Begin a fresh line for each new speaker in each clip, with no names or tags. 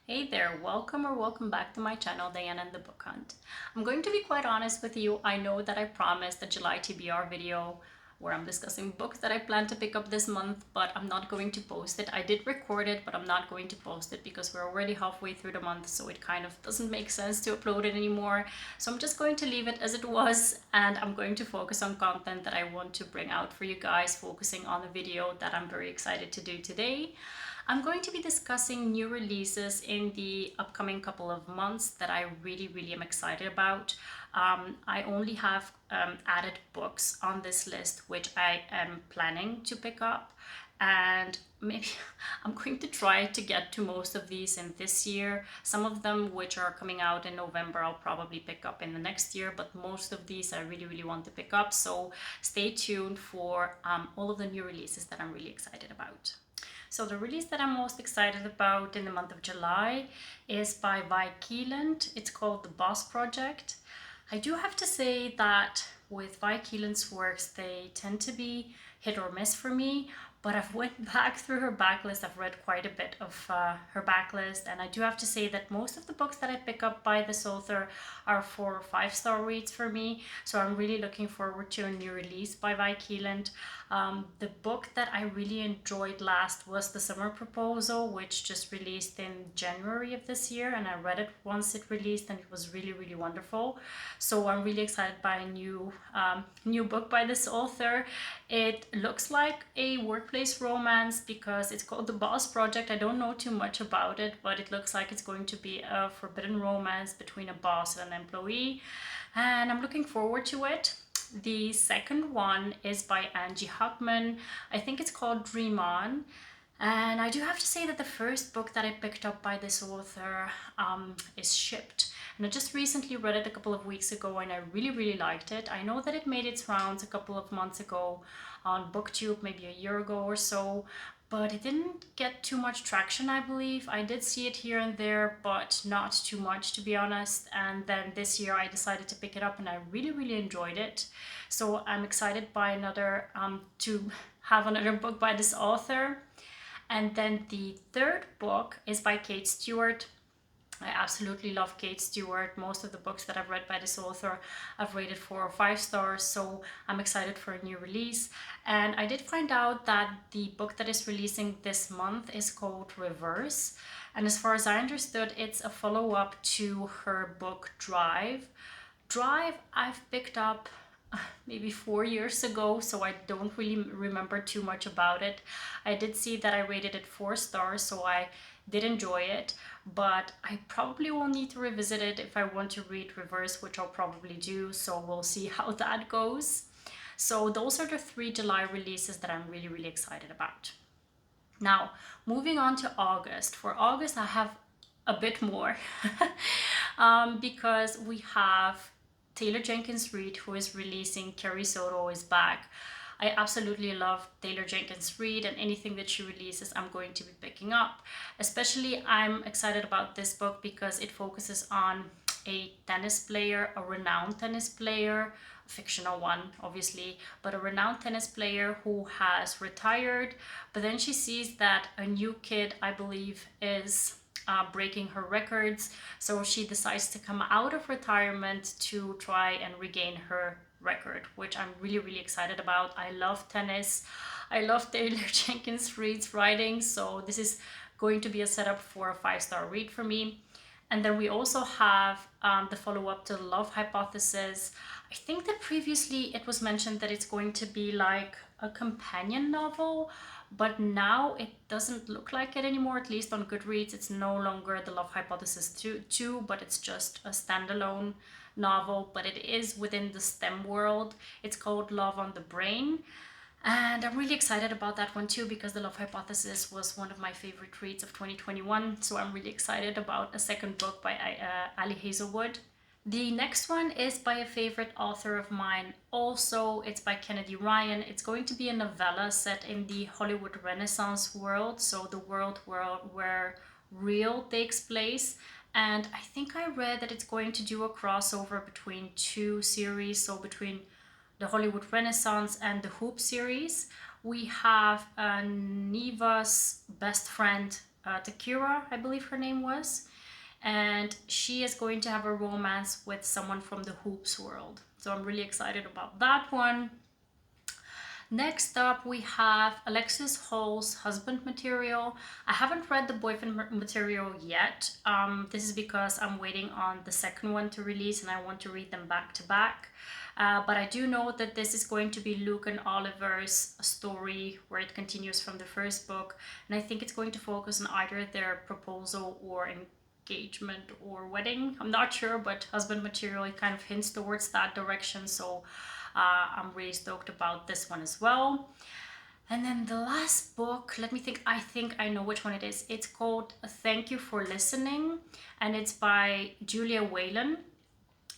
Hey there, welcome or welcome back to my channel, Diana and the Book Hunt. I'm going to be quite honest with you. I know that I promised a July TBR video where I'm discussing books that I plan to pick up this month, but I'm not going to post it. I did record it, but I'm not going to post it because we're already halfway through the month, so it kind of doesn't make sense to upload it anymore. So I'm just going to leave it as it was, and I'm going to focus on content that I want to bring out for you guys, focusing on the video that I'm very excited to do today. I'm going to be discussing new releases in the upcoming couple of months that I really am excited about. I only have added books on this list which I am planning to pick up, and maybe I'm going to try to get to most of these in this year. Some of them which are coming out in November I'll probably pick up in the next year, but most of these I really want to pick up, so stay tuned for all of the new releases that I'm really excited about. So the release that I'm most excited about in the month of July is by Keeland. It's called The Boss Project. I do have to say that with Keeland's works, they tend to be hit or miss for me, but I've went back through her backlist. I've read quite a bit of her backlist, and I do have to say that most of the books that I pick up by this author are 4 or 5-star reads for me, so I'm really looking forward to a new release by Keeland. The book that I really enjoyed last was The Summer Proposal, which just released in January of this year, and I read it once it released and it was really wonderful. So I'm really excited by a new book by this author. It looks like a workplace romance because it's called The Boss Project. I don't know too much about it, but it looks like it's going to be a forbidden romance between a boss and an employee, and I'm looking forward to it. The second one is by Angie Hockman. I think it's called Dream On. And I do have to say that the first book that I picked up by this author is Shipped. And I just recently read it a couple of weeks ago and I really liked it. I know that it made its rounds a couple of months ago on BookTube, maybe a year ago or so, but it didn't get too much traction, I believe. I did see it here and there, but not too much, to be honest. And then this year I decided to pick it up and I really enjoyed it. So I'm excited by to have another book by this author. And then the third book is by Kate Stewart. I absolutely love Kate Stewart. Most of the books that I've read by this author I've rated 4 or 5 stars, so I'm excited for a new release. And I did find out that the book that is releasing this month is called Reverse, and as far as I understood, it's a follow-up to her book Drive. I've picked up maybe 4 years ago, so I don't really remember too much about it. I did see that I rated it 4 stars, so I did enjoy it, but I probably will need to revisit it if I want to read Reverse, which I'll probably do, so we'll see how that goes. So those are the 3 July releases that I'm really excited about. Now, moving on to August. For August, I have a bit more because we have Taylor Jenkins Reid, who is releasing Carrie Soto is Back. I absolutely love Taylor Jenkins Reid, and anything that she releases I'm going to be picking up. Especially I'm excited about this book because it focuses on a tennis player, a renowned tennis player, a fictional one obviously, but a renowned tennis player who has retired, but then she sees that a new kid, I believe, is breaking her records, so she decides to come out of retirement to try and regain her record, which I'm really excited about. I love tennis. I love Taylor Jenkins Reid's writing, so this is going to be a setup for a 5-star read for me. And then we also have the follow-up to Love Hypothesis. I think that previously it was mentioned that it's going to be like a companion novel, but now it doesn't look like it anymore, at least on Goodreads. It's no longer the Love Hypothesis 2, but it's just a standalone novel, but it is within the STEM world. It's called Love on the Brain, and I'm really excited about that one too because the Love Hypothesis was one of my favorite reads of 2021, so I'm really excited about a second book by Ali Hazelwood. The next one is by a favorite author of mine also. It's by Kennedy Ryan. It's going to be a novella set in the Hollywood Renaissance world, so the world where Real takes place. And I think I read that it's going to do a crossover between 2 series, so between the Hollywood Renaissance and the Hoop series. We have Neva's best friend Takura, I believe her name was. And she is going to have a romance with someone from the hoops world. So I'm really excited about that one. Next up, we have Alexis Hall's husband material. I haven't read the boyfriend material yet. This is because I'm waiting on the second one to release and I want to read them back to back. But I do know that this is going to be Luke and Oliver's story where it continues from the first book. And I think it's going to focus on either their proposal or engagement or wedding. I'm not sure, but husband material, it kind of hints towards that direction. So I'm really stoked about this one as well. And then the last book, let me think. I think I know which one it is. It's called Thank You for Listening, and it's by Julia Whelan.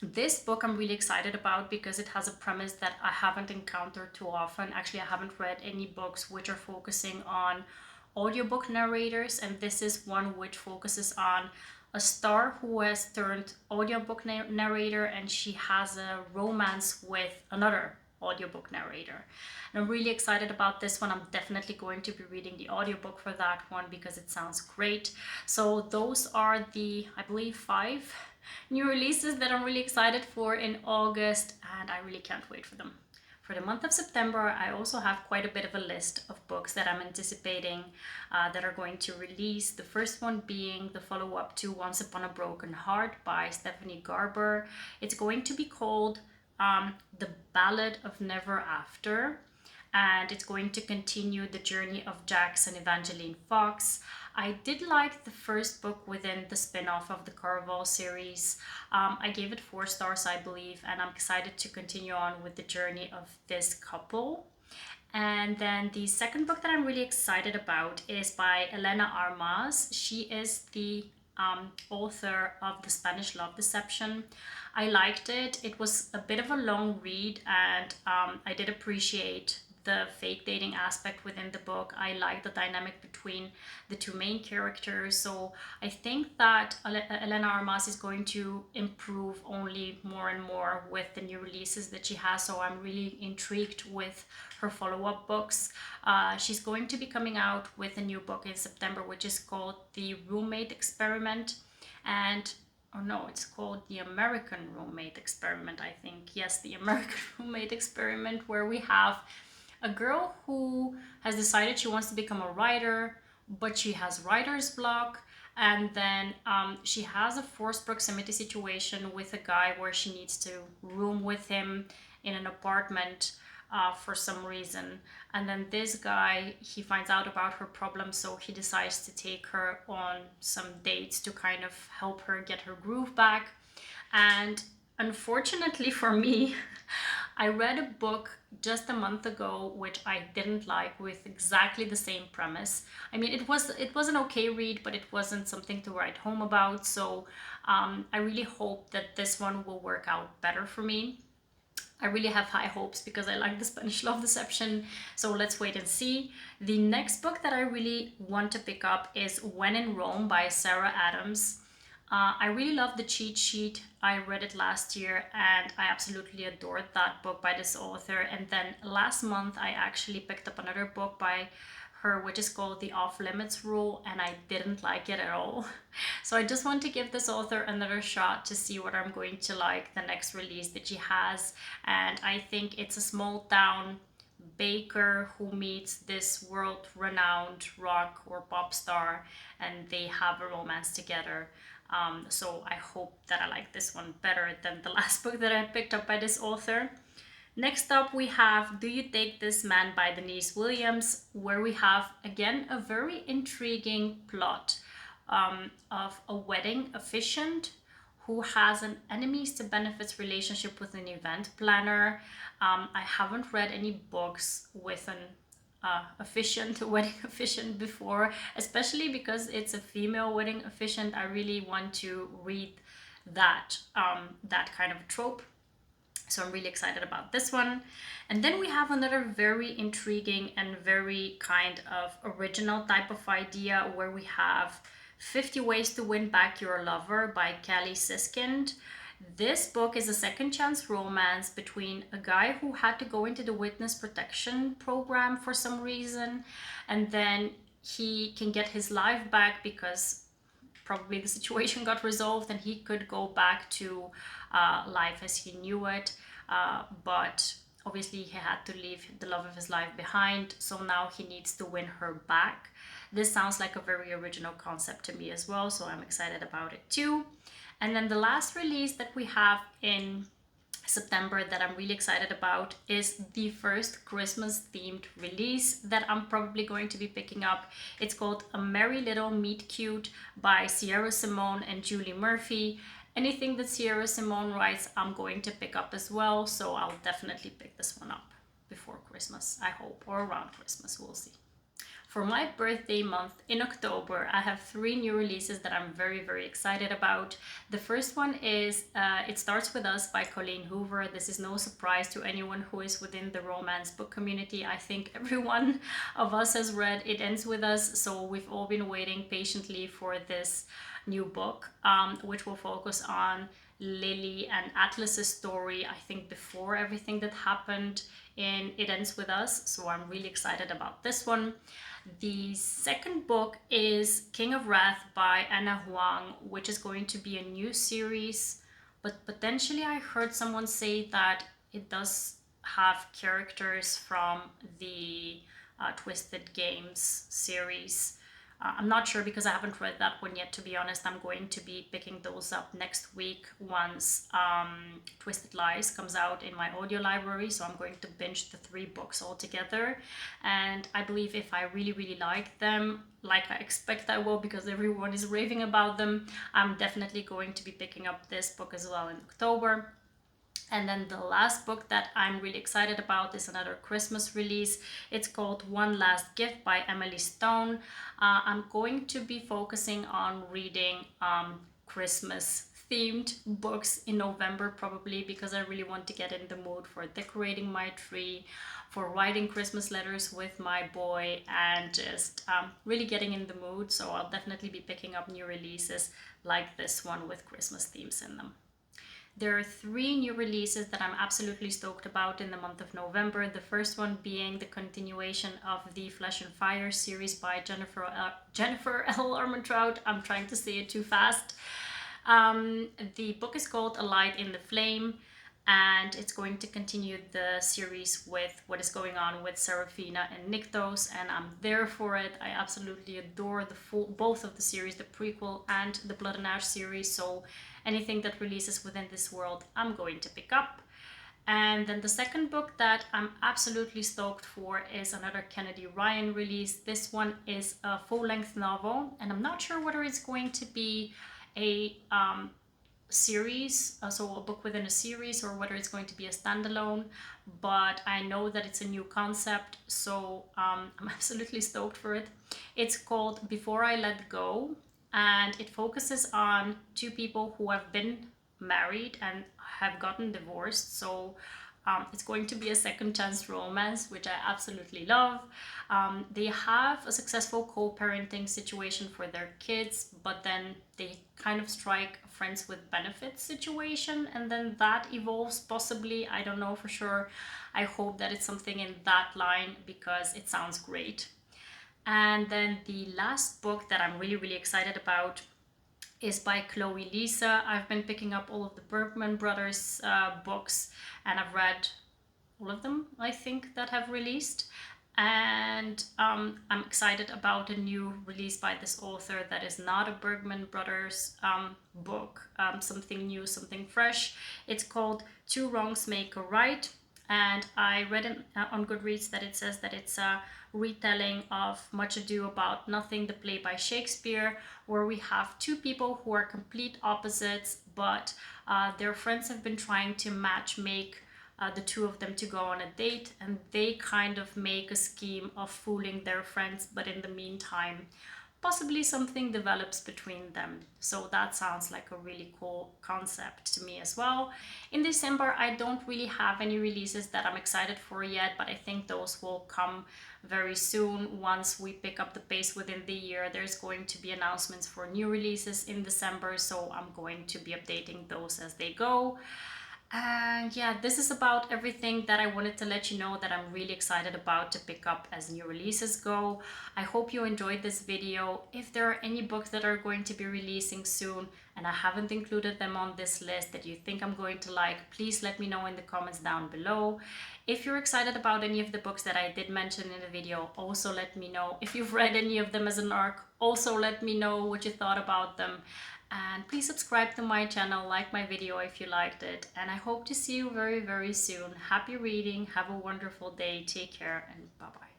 This book I'm really excited about because it has a premise that I haven't encountered too often. Actually, I haven't read any books which are focusing on audiobook narrators, and this is one which focuses on a star who has turned audiobook narrator, and she has a romance with another audiobook narrator. And I'm really excited about this one. I'm definitely going to be reading the audiobook for that one because it sounds great. So those are the, I believe, 5 new releases that I'm really excited for in August, and I really can't wait for them. For the month of September, I also have quite a bit of a list of books that I'm anticipating that are going to release. The first one being the follow-up to Once Upon a Broken Heart by Stephanie Garber. It's going to be called The Ballad of Never After, and it's going to continue the journey of Jax and Evangeline Fox. I did like the first book within the spin-off of the Caraval series. I gave it 4 stars, I believe, and I'm excited to continue on with the journey of this couple. And then the second book that I'm really excited about is by Elena Armas. She is the author of The Spanish Love Deception. I liked it. It was a bit of a long read, and I did appreciate the fake dating aspect within the book. I like the dynamic between the 2 main characters. So I think that Elena Armas is going to improve only more and more with the new releases that she has. So I'm really intrigued with her follow-up books. She's going to be coming out with a new book in September, which is called The Roommate Experiment. And oh no, it's called The American Roommate Experiment, I think. Yes, The American Roommate Experiment, where we have a girl who has decided she wants to become a writer, but she has writer's block. And then she has a forced proximity situation with a guy where she needs to room with him in an apartment for some reason. And then this guy, he finds out about her problem, so he decides to take her on some dates to kind of help her get her groove back. And unfortunately for me, I read a book just a month ago which I didn't like, with exactly the same premise. I mean, it was an okay read, but it wasn't something to write home about. So I really hope that this one will work out better for me. I really have high hopes because I like The Spanish Love Deception. So let's wait and see. The next book that I really want to pick up is When in Rome by Sarah Adams. I really love the cheat sheet. I read it last year and I absolutely adored that book by this author. And then last month I actually picked up another book by her, which is called The Off Limits Rule, and I didn't like it at all. So I just want to give this author another shot to see what I'm going to like the next release that she has. And I think it's a small town baker who meets this world-renowned rock or pop star, and they have a romance together. So I hope that I like this one better than the last book that I picked up by this author. Next up, we have Do You Take This Man by Denise Williams, where we have, again, a very intriguing plot of a wedding officiant who has an enemies to benefits relationship with an event planner. I haven't read any books with an officiant, a wedding officiant before, especially because it's a female wedding officiant. I really want to read that kind of trope. So I'm really excited about this one. And then we have another very intriguing and very kind of original type of idea where we have 50 Ways to Win Back Your Lover by Kelly Siskind. This book is a second chance romance between a guy who had to go into the witness protection program for some reason, and then he can get his life back because probably the situation got resolved and he could go back to life as he knew it. But obviously he had to leave the love of his life behind, so now he needs to win her back. This sounds like a very original concept to me as well, so I'm excited about it too. And then the last release that we have in September that I'm really excited about is the first Christmas themed release that I'm probably going to be picking up. It's called A Merry Little Meet Cute by Sierra Simone and Julie Murphy. Anything that Sierra Simone writes, I'm going to pick up as well, so I'll definitely pick this one up before Christmas, I hope, or around Christmas, we'll see. For my birthday month in October, I have 3 new releases that I'm very, very excited about. The first one is It Starts With Us by Colleen Hoover. This is no surprise to anyone who is within the romance book community. I think every one of us has read It Ends With Us, so we've all been waiting patiently for this new book, which will focus on Lily and Atlas's story, I think before everything that happened in It Ends With Us, so I'm really excited about this one. The second book is King of Wrath by Anna Huang, which is going to be a new series, but potentially I heard someone say that it does have characters from the Twisted Games series. I'm not sure because I haven't read that one yet, to be honest. I'm going to be picking those up next week once Twisted Lies comes out in my audio library. So I'm going to binge the 3 books all together. And I believe if I really, really like them, like I expect I will because everyone is raving about them, I'm definitely going to be picking up this book as well in October. And then the last book that I'm really excited about is another Christmas release. It's called One Last Gift by Emily Stone. I'm going to be focusing on reading Christmas themed books in November probably because I really want to get in the mood for decorating my tree, for writing Christmas letters with my boy, and just really getting in the mood. So I'll definitely be picking up new releases like this one with Christmas themes in them. There are 3 new releases that I'm absolutely stoked about in the month of November. The first one being the continuation of the Flesh and Fire series by Jennifer L. Armentrout. I'm trying to say it too fast. The book is called A Light in the Flame, and it's going to continue the series with what is going on with Serafina and Nyktos, and I'm there for it. I absolutely adore both of the series, the prequel and the Blood and Ash series, so anything that releases within this world, I'm going to pick up. And then the second book that I'm absolutely stoked for is another Kennedy Ryan release. This one is a full-length novel, and I'm not sure whether it's going to be a series, so a book within a series, or whether it's going to be a standalone, but I know that it's a new concept, so I'm absolutely stoked for it. It's called Before I Let Go, and it focuses on 2 people who have been married and have gotten divorced, so it's going to be a second chance romance, which I absolutely love. They have a successful co-parenting situation for their kids, but then they kind of strike a friends with benefits situation, and then that evolves possibly, I don't know for sure. I hope that it's something in that line because it sounds great. And then the last book that I'm really, really excited about is by Chloe Lisa. I've been picking up all of the Bergman Brothers books, and I've read all of them, I think, that have released. And I'm excited about a new release by this author that is not a Bergman Brothers book, something new, something fresh. It's called Two Wrongs Make a Right. And I read on Goodreads that it says that it's a retelling of Much Ado About Nothing, the play by Shakespeare, where we have 2 people who are complete opposites, but their friends have been trying to make the 2 of them to go on a date, and they kind of make a scheme of fooling their friends, but in the meantime possibly something develops between them. So that sounds like a really cool concept to me as well. In December, I don't really have any releases that I'm excited for yet, but I think those will come very soon. Once we pick up the pace within the year, there's going to be announcements for new releases in December, so I'm going to be updating those as they go. And yeah, this is about everything that I wanted to let you know that I'm really excited about to pick up as new releases go. I hope you enjoyed this video. If there are any books that are going to be releasing soon and I haven't included them on this list that you think I'm going to like, please let me know in the comments down below. If you're excited about any of the books that I did mention in the video, also let me know. If you've read any of them as an arc, also let me know what you thought about them. And please subscribe to my channel, like my video if you liked it, and I hope to see you very, very soon. Happy reading, have a wonderful day, take care, and bye bye.